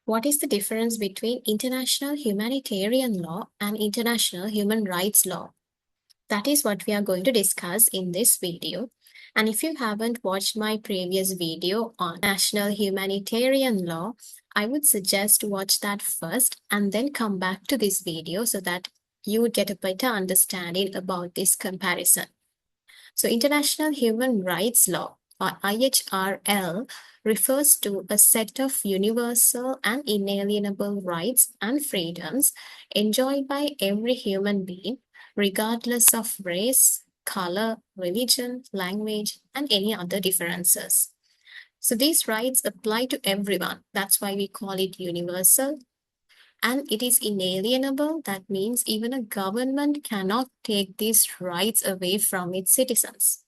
What is the difference between international humanitarian law and international human rights law? That is what we are going to discuss in this video. And if you haven't watched my previous video on national humanitarian law, I would suggest to watch that first and then come back to this video so that you would get a better understanding about this comparison. So international human rights law, or IHRL, refers to a set of universal and inalienable rights and freedoms enjoyed by every human being, regardless of race, color, religion, language, and any other differences. So these rights apply to everyone. That's why we call it universal. And it is inalienable. That means even a government cannot take these rights away from its citizens.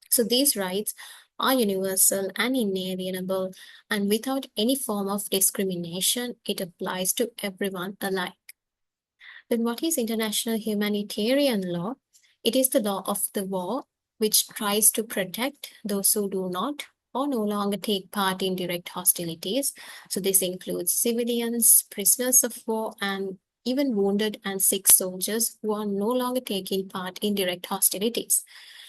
So these rights are universal and inalienable, and without any form of discrimination, it applies to everyone alike. Then what is international humanitarian law? It is the law of the war which tries to protect those who do not or no longer take part in direct hostilities. So this includes civilians, prisoners of war, and even wounded and sick soldiers who are no longer taking part in direct hostilities.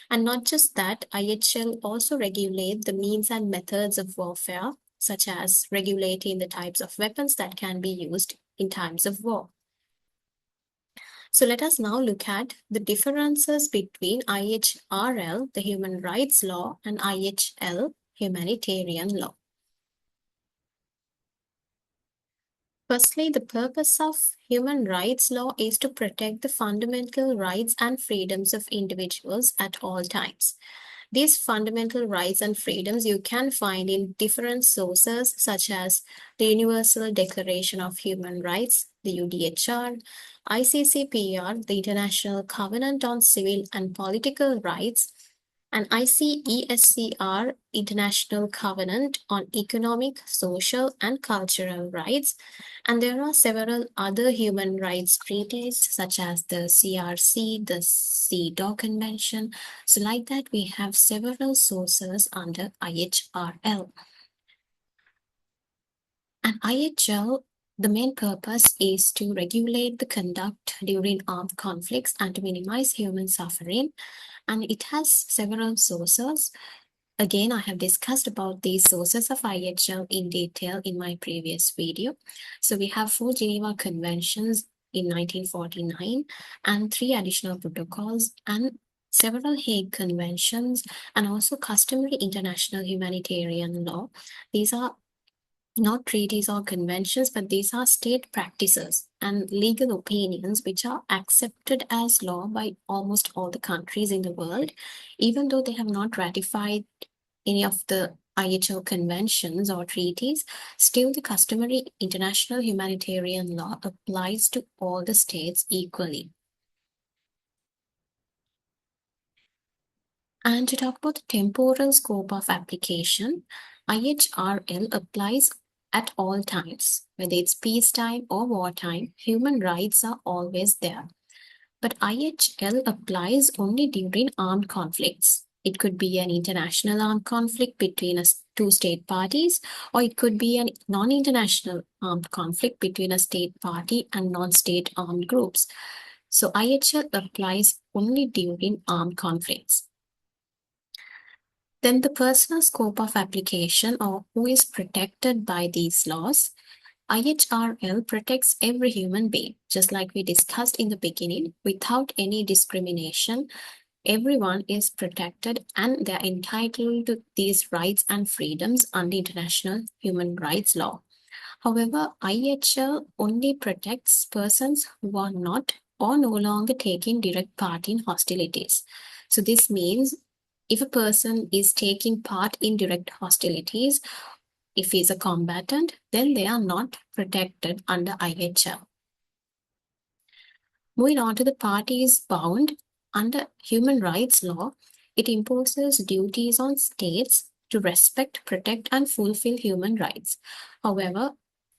And not just that, IHL also regulate the means and methods of warfare, such as regulating the types of weapons that can be used in times of war. So let us now look at the differences between IHRL, the human rights law, and IHL, humanitarian law. Firstly, the purpose of human rights law is to protect the fundamental rights and freedoms of individuals at all times. These fundamental rights and freedoms you can find in different sources such as the Universal Declaration of Human Rights, the UDHR, ICCPR, the International Covenant on Civil and Political Rights, and ICESCR, International Covenant on Economic, Social, and Cultural Rights. And there are several other human rights treaties such as the CRC, the CEDAW Convention. So like that, we have several sources under IHRL. And IHL, the main purpose is to regulate the conduct during armed conflicts and to minimize human suffering. And it has several sources. Again, I have discussed about these sources of IHL in detail in my previous video. So we have 4 Geneva Conventions in 1949 and 3 additional protocols and several Hague Conventions and also customary international humanitarian law. These are not treaties or conventions, but these are state practices and legal opinions which are accepted as law by almost all the countries in the world, even though they have not ratified any of the IHL conventions or treaties. Still, the customary international humanitarian law applies to all the states equally. And to talk about the temporal scope of application, IHRL applies at all times. Whether it's peacetime or wartime, human rights are always there. But IHL applies only during armed conflicts. It could be an international armed conflict between two state parties, or it could be a non-international armed conflict between a state party and non-state armed groups. So IHL applies only during armed conflicts. Then the personal scope of application, or who is protected by these laws. IHRL protects every human being, just like we discussed in the beginning, without any discrimination. Everyone is protected and they're entitled to these rights and freedoms under international human rights law. However, IHL only protects persons who are not or no longer taking direct part in hostilities. So this means if a person is taking part in direct hostilities, if he's a combatant, then they are not protected under IHL. Moving on to the parties bound under human rights law, it imposes duties on states to respect, protect, and fulfill human rights. However,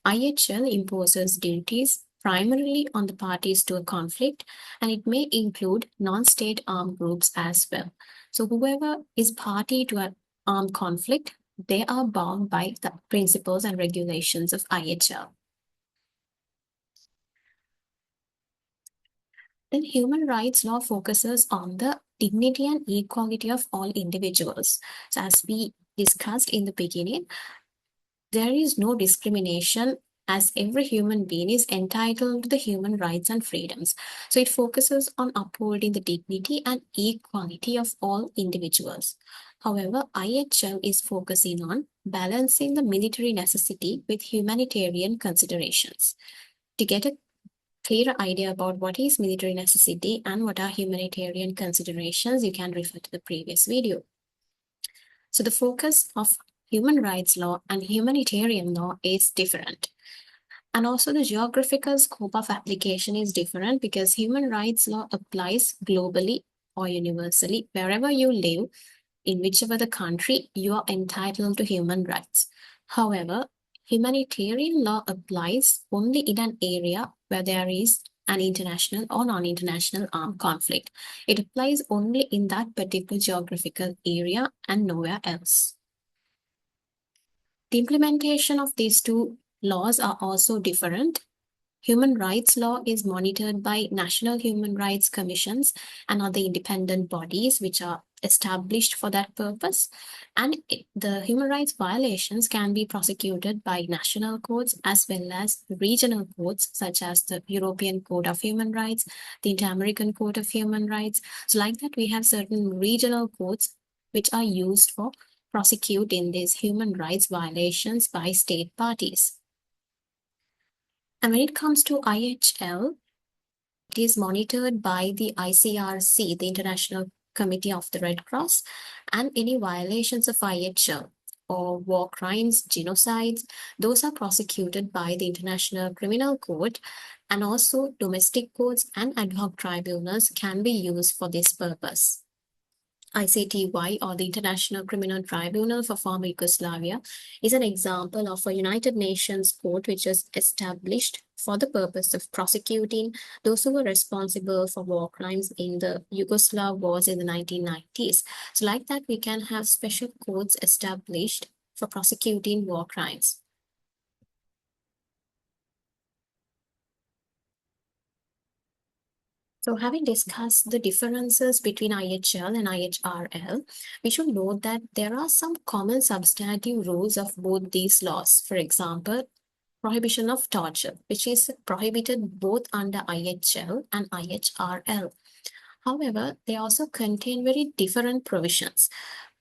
IHL imposes duties primarily on the parties to a conflict, and it may include non-state armed groups as well. So whoever is party to an armed conflict, they are bound by the principles and regulations of IHL. Then human rights law focuses on the dignity and equality of all individuals. So as we discussed in the beginning, there is no discrimination as every human being is entitled to the human rights and freedoms. So it focuses on upholding the dignity and equality of all individuals. However, IHL is focusing on balancing the military necessity with humanitarian considerations. To get a clear idea about what is military necessity and what are humanitarian considerations, you can refer to the previous video. So the focus of human rights law and humanitarian law is different. And also the geographical scope of application is different because human rights law applies globally or universally wherever you live, in whichever the country, you are entitled to human rights. However, humanitarian law applies only in an area where there is an international or non-international armed conflict. It applies only in that particular geographical area and nowhere else. The implementation of these two laws are also different. Human rights law is monitored by national human rights commissions and other independent bodies which are established for that purpose. And the human rights violations can be prosecuted by national courts as well as regional courts such as the European Court of Human Rights, the Inter-American Court of Human Rights. So like that, we have certain regional courts which are used for prosecuting these human rights violations by state parties. And when it comes to IHL, it is monitored by the ICRC, the International Committee of the Red Cross, and any violations of IHL or war crimes, genocides, those are prosecuted by the International Criminal Court, and also domestic courts and ad hoc tribunals can be used for this purpose. ICTY, or the International Criminal Tribunal for former Yugoslavia, is an example of a United Nations court which is established for the purpose of prosecuting those who were responsible for war crimes in the Yugoslav wars in the 1990s. So like that, we can have special courts established for prosecuting war crimes. So having discussed the differences between IHL and IHRL, we should note that there are some common substantive rules of both these laws. For example, prohibition of torture, which is prohibited both under IHL and IHRL. However, they also contain very different provisions.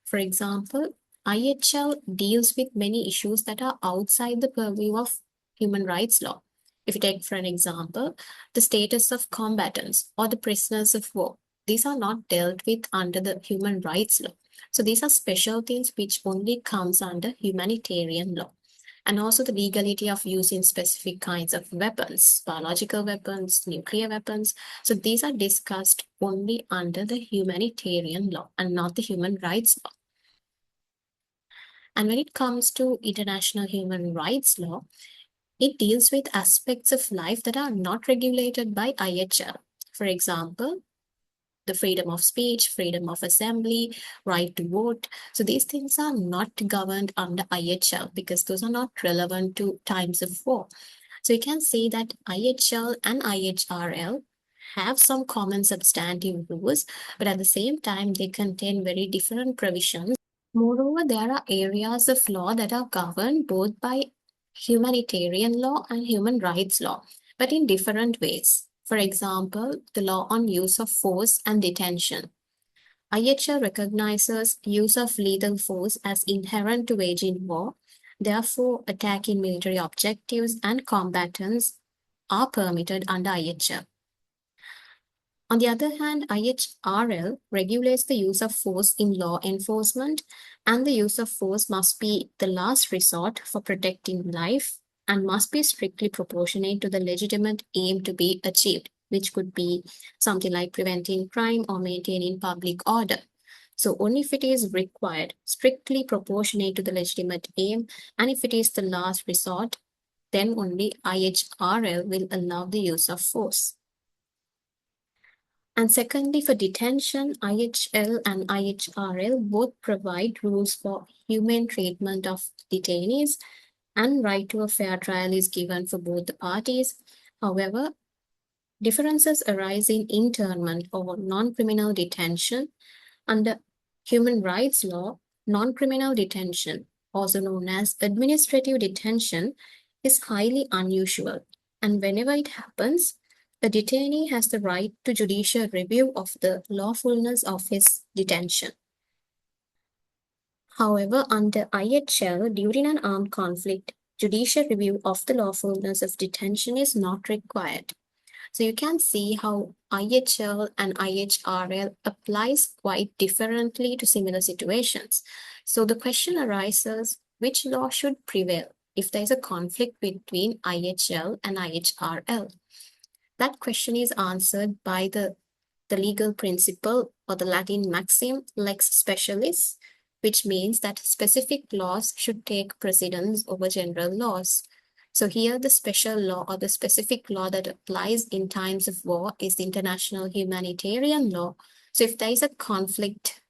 For example, IHL deals with many issues that are outside the purview of human rights law. If you take, for an example, the status of combatants or the prisoners of war, these are not dealt with under the human rights law. So these are special things which only comes under humanitarian law. And also the legality of using specific kinds of weapons, biological weapons, nuclear weapons. So these are discussed only under the humanitarian law and not the human rights law. And when it comes to international human rights law, it deals with aspects of life that are not regulated by IHL. For example, the freedom of speech, freedom of assembly, right to vote. So these things are not governed under IHL because those are not relevant to times of war. So you can say that IHL and IHRL have some common substantive rules, but at the same time, they contain very different provisions. Moreover, there are areas of law that are governed both by humanitarian law and human rights law, but in different ways. For example, the law on use of force and detention. IHL recognizes use of lethal force as inherent to waging war. Therefore, attacking military objectives and combatants are permitted under IHL. On the other hand, IHRL regulates the use of force in law enforcement, and the use of force must be the last resort for protecting life and must be strictly proportionate to the legitimate aim to be achieved, which could be something like preventing crime or maintaining public order. So only if it is required, strictly proportionate to the legitimate aim, and if it is the last resort, then only IHRL will allow the use of force. And secondly, for detention, IHL and IHRL both provide rules for humane treatment of detainees, and right to a fair trial is given for both the parties. However, differences arise in internment or non-criminal detention. Under human rights law, non-criminal detention, also known as administrative detention, is highly unusual, and whenever it happens, a detainee has the right to judicial review of the lawfulness of his detention. However, under IHL, during an armed conflict, judicial review of the lawfulness of detention is not required. So you can see how IHL and IHRL applies quite differently to similar situations. So the question arises, which law should prevail if there is a conflict between IHL and IHRL? That question is answered by the legal principle or the Latin maxim lex specialis, which means that specific laws should take precedence over general laws. So here the special law or the specific law that applies in times of war is the international humanitarian law. So if there is a conflict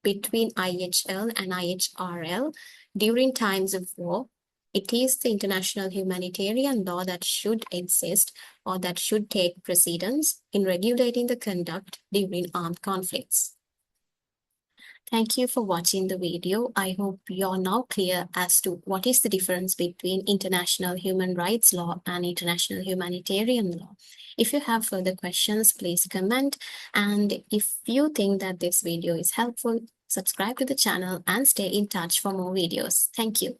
between IHL and IHRL during times of war, it is the international humanitarian law that should exist or that should take precedence in regulating the conduct during armed conflicts. Thank you for watching the video. I hope you're now clear as to what is the difference between international human rights law and international humanitarian law. If you have further questions, please comment. And if you think that this video is helpful, subscribe to the channel and stay in touch for more videos. Thank you.